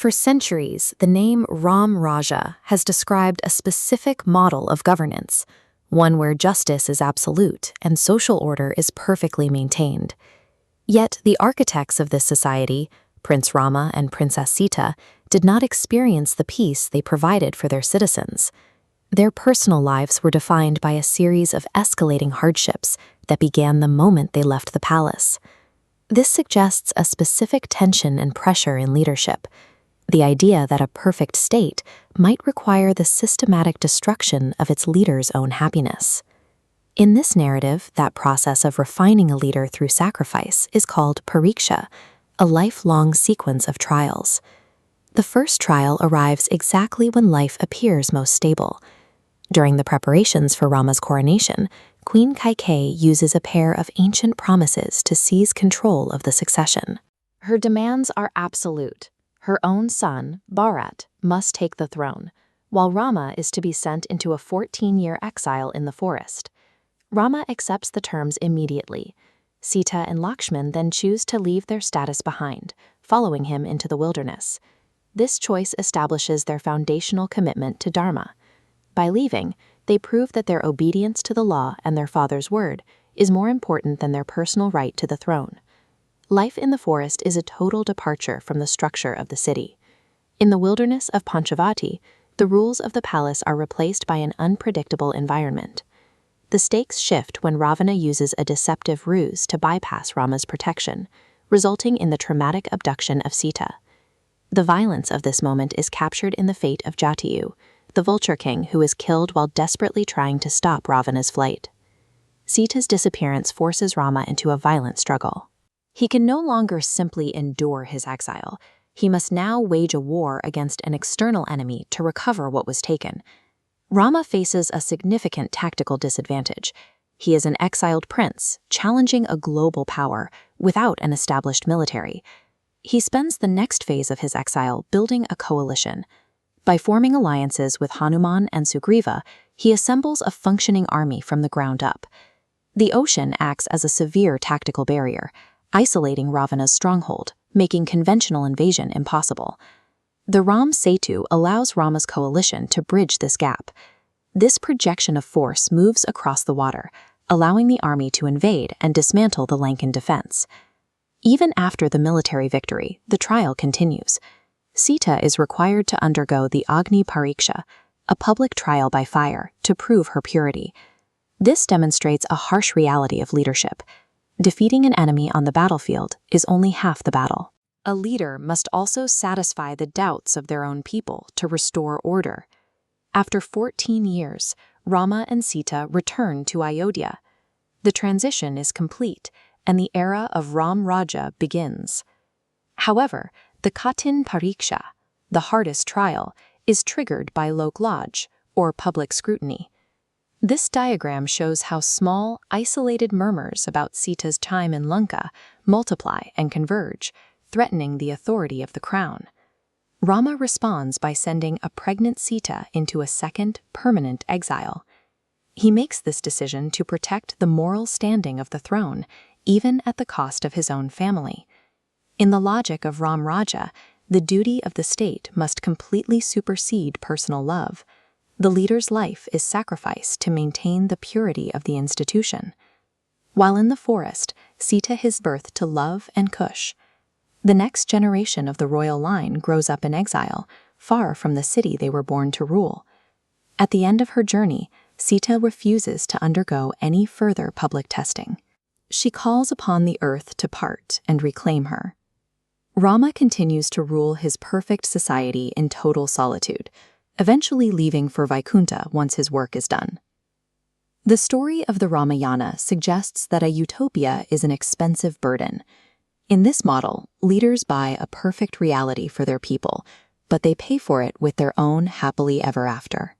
For centuries, the name Ram Raja has described a specific model of governance, one where justice is absolute and social order is perfectly maintained. Yet the architects of this society, Prince Rama and Princess Sita, did not experience the peace they provided for their citizens. Their personal lives were defined by a series of escalating hardships that began the moment they left the palace. This suggests a specific tension and pressure in leadership, the idea that a perfect state might require the systematic destruction of its leader's own happiness. In this narrative, that process of refining a leader through sacrifice is called pariksha, a lifelong sequence of trials. The first trial arrives exactly when life appears most stable. During the preparations for Rama's coronation, Queen Kaikeyi uses a pair of ancient promises to seize control of the succession. Her demands are absolute. Her own son, Bharat, must take the throne, while Rama is to be sent into a 14-year exile in the forest. Rama accepts the terms immediately. Sita and Lakshman then choose to leave their status behind, following him into the wilderness. This choice establishes their foundational commitment to Dharma. By leaving, they prove that their obedience to the law and their father's word is more important than their personal right to the throne. Life in the forest is a total departure from the structure of the city. In the wilderness of Panchavati, the rules of the palace are replaced by an unpredictable environment. The stakes shift when Ravana uses a deceptive ruse to bypass Rama's protection, resulting in the traumatic abduction of Sita. The violence of this moment is captured in the fate of Jatayu, the vulture king who is killed while desperately trying to stop Ravana's flight. Sita's disappearance forces Rama into a violent struggle. He can no longer simply endure his exile. He must now wage a war against an external enemy to recover what was taken. Rama faces a significant tactical disadvantage. He is an exiled prince, challenging a global power without an established military. He spends the next phase of his exile building a coalition. By forming alliances with Hanuman and Sugriva, he assembles a functioning army from the ground up. The ocean acts as a severe tactical barrier, isolating Ravana's stronghold, making conventional invasion impossible. The Ram Setu allows Rama's coalition to bridge this gap. This projection of force moves across the water, allowing the army to invade and dismantle the Lankan defense. Even after the military victory, the trial continues. Sita is required to undergo the Agni Pariksha, a public trial by fire, to prove her purity. This demonstrates a harsh reality of leadership. Defeating an enemy on the battlefield is only half the battle. A leader must also satisfy the doubts of their own people to restore order. After 14 years, Rama and Sita return to Ayodhya. The transition is complete, and the era of Ram Raja begins. However, the Katin Pariksha, the hardest trial, is triggered by Lok Laj, or public scrutiny. This diagram shows how small, isolated murmurs about Sita's time in Lanka multiply and converge, threatening the authority of the crown. Rama responds by sending a pregnant Sita into a second, permanent exile. He makes this decision to protect the moral standing of the throne, even at the cost of his own family. In the logic of Ram Raja, the duty of the state must completely supersede personal love. The leader's life is sacrificed to maintain the purity of the institution. While in the forest, Sita gives birth to Love and Kush. The next generation of the royal line grows up in exile, far from the city they were born to rule. At the end of her journey, Sita refuses to undergo any further public testing. She calls upon the earth to part and reclaim her. Rama continues to rule his perfect society in total solitude, eventually leaving for Vaikunta once his work is done. The story of the Ramayana suggests that a utopia is an expensive burden. In this model, leaders buy a perfect reality for their people, but they pay for it with their own happily ever after.